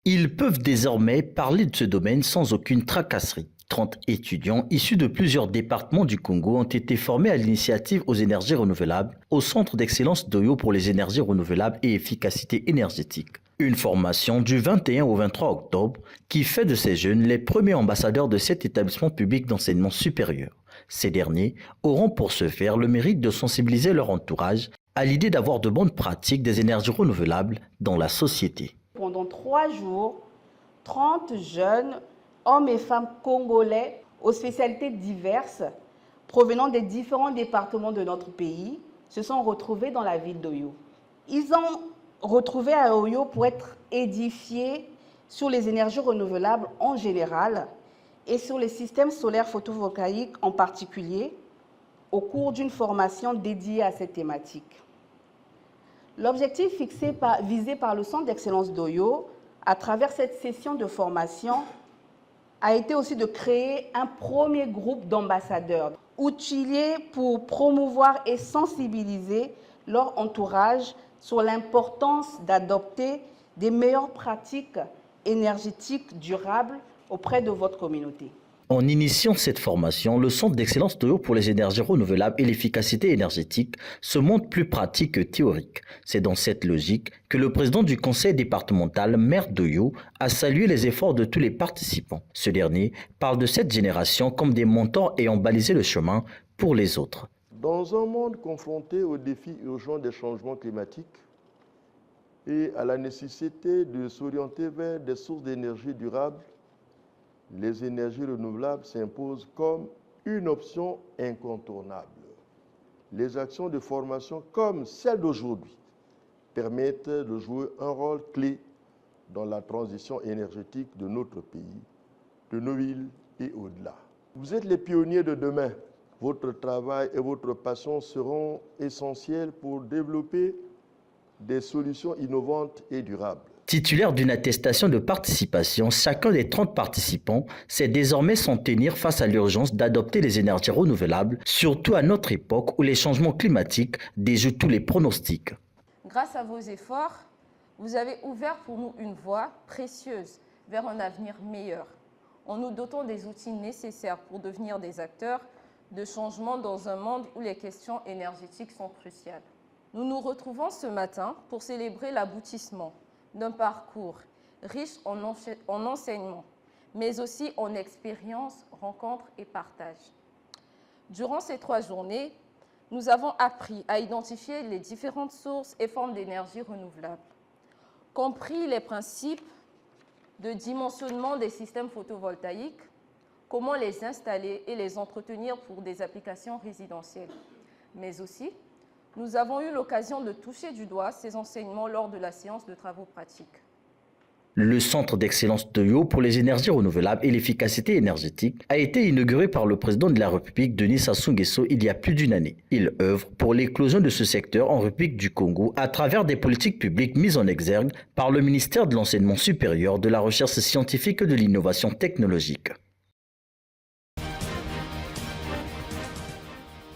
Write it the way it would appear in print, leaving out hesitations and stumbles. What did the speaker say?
Ils peuvent désormais parler de ce domaine sans aucune tracasserie. 30 étudiants issus de plusieurs départements du Congo ont été formés à l'initiative aux énergies renouvelables au Centre d'excellence d'Oyo pour les énergies renouvelables et efficacité énergétique. Une formation du 21 au 23 octobre qui fait de ces jeunes les premiers ambassadeurs de cet établissement public d'enseignement supérieur. Ces derniers auront pour ce faire le mérite de sensibiliser leur entourage à l'idée d'avoir de bonnes pratiques des énergies renouvelables dans la société. Pendant 3 jours, 30 jeunes, hommes et femmes congolais aux spécialités diverses, provenant des différents départements de notre pays, se sont retrouvés dans la ville d'Oyo. Ils ont retrouvé à Oyo pour être édifiés sur les énergies renouvelables en général et sur les systèmes solaires photovoltaïques en particulier, au cours d'une formation dédiée à cette thématique. L'objectif visé par le Centre d'excellence d'Oyo, à travers cette session de formation, a été aussi de créer un premier groupe d'ambassadeurs, outillés pour promouvoir et sensibiliser leur entourage sur l'importance d'adopter des meilleures pratiques énergétiques durables auprès de votre communauté. En initiant cette formation, le Centre d'excellence d'Oyo pour les énergies renouvelables et l'efficacité énergétique se montre plus pratique que théorique. C'est dans cette logique que le président du conseil départemental, maire d'Oyo, a salué les efforts de tous les participants. Ce dernier parle de cette génération comme des mentors ayant balisé le chemin pour les autres. Dans un monde confronté aux défis urgents des changements climatiques et à la nécessité de s'orienter vers des sources d'énergie durables, les énergies renouvelables s'imposent comme une option incontournable. Les actions de formation comme celle d'aujourd'hui permettent de jouer un rôle clé dans la transition énergétique de notre pays, de nos villes et au-delà. Vous êtes les pionniers de demain. Votre travail et votre passion seront essentiels pour développer des solutions innovantes et durables. Titulaire d'une attestation de participation, chacun des 30 participants sait désormais s'en tenir face à l'urgence d'adopter les énergies renouvelables, surtout à notre époque où les changements climatiques déjouent tous les pronostics. Grâce à vos efforts, vous avez ouvert pour nous une voie précieuse vers un avenir meilleur, en nous dotant des outils nécessaires pour devenir des acteurs de changement dans un monde où les questions énergétiques sont cruciales. Nous nous retrouvons ce matin pour célébrer l'aboutissement d'un parcours riche en enseignements, mais aussi en expériences, rencontres et partages. Durant ces 3 journées, nous avons appris à identifier les différentes sources et formes d'énergie renouvelable, compris les principes de dimensionnement des systèmes photovoltaïques, comment les installer et les entretenir pour des applications résidentielles, mais aussi nous avons eu l'occasion de toucher du doigt ces enseignements lors de la séance de travaux pratiques. Le Centre d'excellence d'Oyo pour les énergies renouvelables et l'efficacité énergétique a été inauguré par le président de la République, Denis Sassou Nguesso, il y a plus d'une année. Il œuvre pour l'éclosion de ce secteur en République du Congo à travers des politiques publiques mises en exergue par le ministère de l'Enseignement supérieur, de la Recherche scientifique et de l'Innovation technologique.